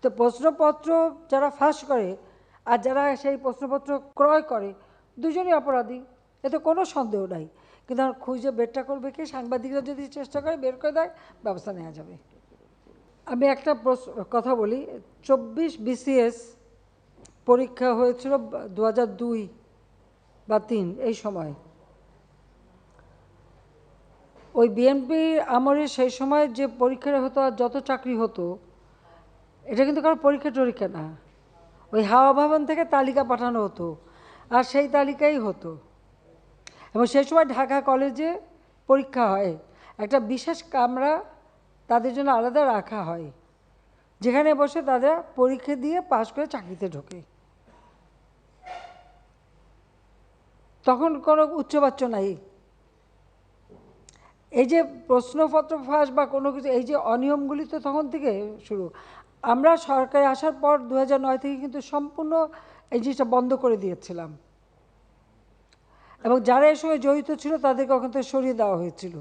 তো প্রশ্নপত্র যারা ফাঁস করে আর যারা সেই প্রশ্নপত্র ক্রয় করে দুজনই অপরাধী, এতে কোনো সন্দেহ নাই। কিন্তু আমার খুঁজে বেরটা করবে কি, সাংবাদিকরা যদি চেষ্টা করে বের করে দেয় ব্যবস্থা নেওয়া যাবে। আমি একটা কথা বলি, 24 BCS পরীক্ষা হয়েছিল 2002 বা 3 এই সময়। ওই বিএনপির আমলে সেই সময় যে পরীক্ষা হতো আর যত চাকরি হতো, এটা কিন্তু কারো পরীক্ষা টরীক্ষা না, ওই হাওয়া ভবন থেকে তালিকা পাঠানো হতো আর সেই তালিকাই হতো। এবং সেই সময় ঢাকা কলেজে পরীক্ষা হয়, একটা বিশেষ কামরা তাদের জন্য আলাদা রাখা হয়, যেখানে বসে তারা পরীক্ষা দিয়ে পাশ করে চাকরিতে ঢোকে। তখন কোনো উচ্চবাচ্য নাই। এই যে প্রশ্নপত্র ফাঁস বা কোনো কিছু, এই যে অনিয়মগুলি তো তখন থেকে শুরু। আমরা সরকারে আসার পর 2009 থেকে কিন্তু সম্পূর্ণ এই জিনিসটা বন্ধ করে দিয়েছিলাম, এবং যারা এই সময় জড়িত ছিল তাদেরকে ওখান থেকে সরিয়ে দেওয়া হয়েছিল।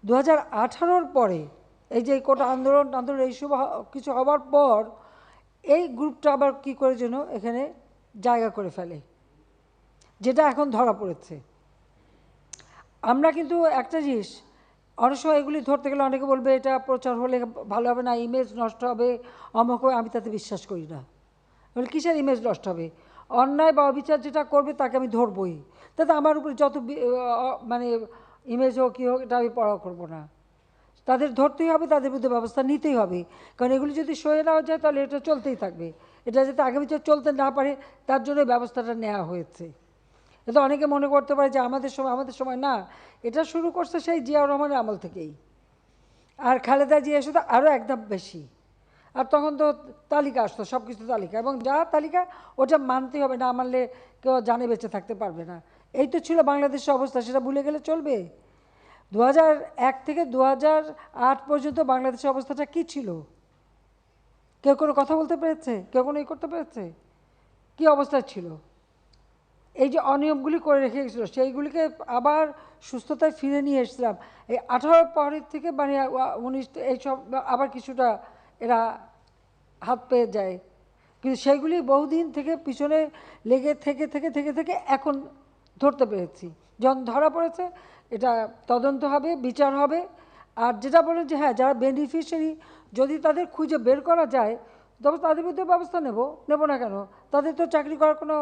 2018-র পরে এই যে কোটা আন্দোলন এইসব কিছু হওয়ার পর এই গ্রুপটা আবার কি করে যেন এখানে জায়গা করে ফেলে, যেটা এখন ধরা পড়েছে। আমরা কিন্তু একটা জিনিস, অনেক সময় এগুলি ধরতে গেলে অনেকে বলবে এটা প্রচার হলে ভালো হবে না, ইমেজ নষ্ট হবে, অমুক হবে, আমি তাতে বিশ্বাস করি না। বলে কিসের ইমেজ নষ্ট হবে? অন্যায় বা অবিচার যেটা করবে তাকে আমি ধরবই, তাতে আমার উপরে যত মানে ইমেজ হোক কী হোক এটা আমি পড়া করবো না। তাদের ধরতেই হবে, তাদের বিরুদ্ধে ব্যবস্থা নিতেই হবে, কারণ এগুলি যদি সয়ে নেওয়া যায় তাহলে এটা চলতেই থাকবে। এটা যাতে আগামী চলতে না পারে তার জন্য ব্যবস্থাটা নেওয়া হয়েছে। এটা অনেকে মনে করতে পারে যে আমাদের সময় না, এটা শুরু করছে সেই জিয়াউর রহমানের আমল থেকেই। আর খালেদা জিয়া শুধু আরও একদম বেশি। আর তখন তো তালিকা আসতো, সব কিছু তালিকা, এবং যা তালিকা ওটা মানতেই হবে, না মানলে কেউ জানে বেঁচে থাকতে পারবে না। এই তো ছিল বাংলাদেশের অবস্থা, সেটা ভুলে গেলে চলবে? 2001 থেকে 2008 পর্যন্ত বাংলাদেশের অবস্থাটা কী ছিল? কেউ কোনো কথা বলতে পেরেছে? কেউ কোনো করতে পেরেছে? কী অবস্থা ছিল? এই যে অনিয়মগুলি করে রেখে গেছিলো সেইগুলিকে আবার সুস্থতায় ফিরে নিয়ে এসেছিলাম এই 18 পরের থেকে, মানে 19 এইসব আবার কিছুটা এরা হাত পেয়ে যায়, কিন্তু সেইগুলি বহুদিন থেকে পিছনে লেগে থেকে থেকে থেকে থেকে এখন ধরতে পেরেছি। যখন ধরা পড়েছে এটা তদন্ত হবে, বিচার হবে। আর যেটা বলেন যে হ্যাঁ, যারা বেনিফিশিয়ারি যদি তাদের খুঁজে বের করা যায় তবে তাদের বিরুদ্ধে ব্যবস্থা নেব না কেন? তাদের তো চাকরি করার কোনো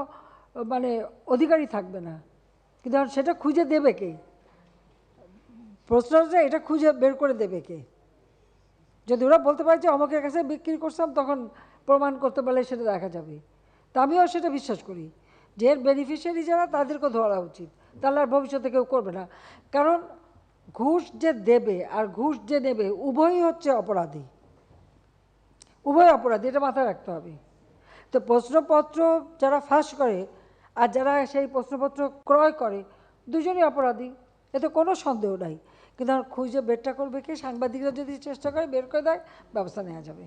মানে অধিকারই থাকবে না, কিন্তু সেটা খুঁজে দেবে কে? প্রশ্ন হচ্ছে এটা খুঁজে বের করে দেবে কে? যদি ওরা বলতে পারে যে অমুকের কাছে বিক্রি করছিলাম, তখন প্রমাণ করতে পারলে সেটা দেখা যাবে। তা আমিও সেটা বিশ্বাস করি যে এর বেনিফিশিয়ারি যারা তাদেরকে ধরা উচিত, তাহলে আর ভবিষ্যতে কেউ করবে না। কারণ ঘুষ যে দেবে আর ঘুষ যে নেবে উভয়ই হচ্ছে অপরাধী, উভয় অপরাধী, এটা মাথায় রাখতে হবে। তো প্রশ্নপত্র যারা ফাঁস করে আর যারা সেই প্রশ্নপত্র ক্রয় করে দুজনই অপরাধী, এতে কোনো সন্দেহ নাই। কিন্তু আমার খুঁজে বেরটা করবে কি, সাংবাদিকরা যদি চেষ্টা করে বের করে দেয় ব্যবস্থা নেওয়া যাবে।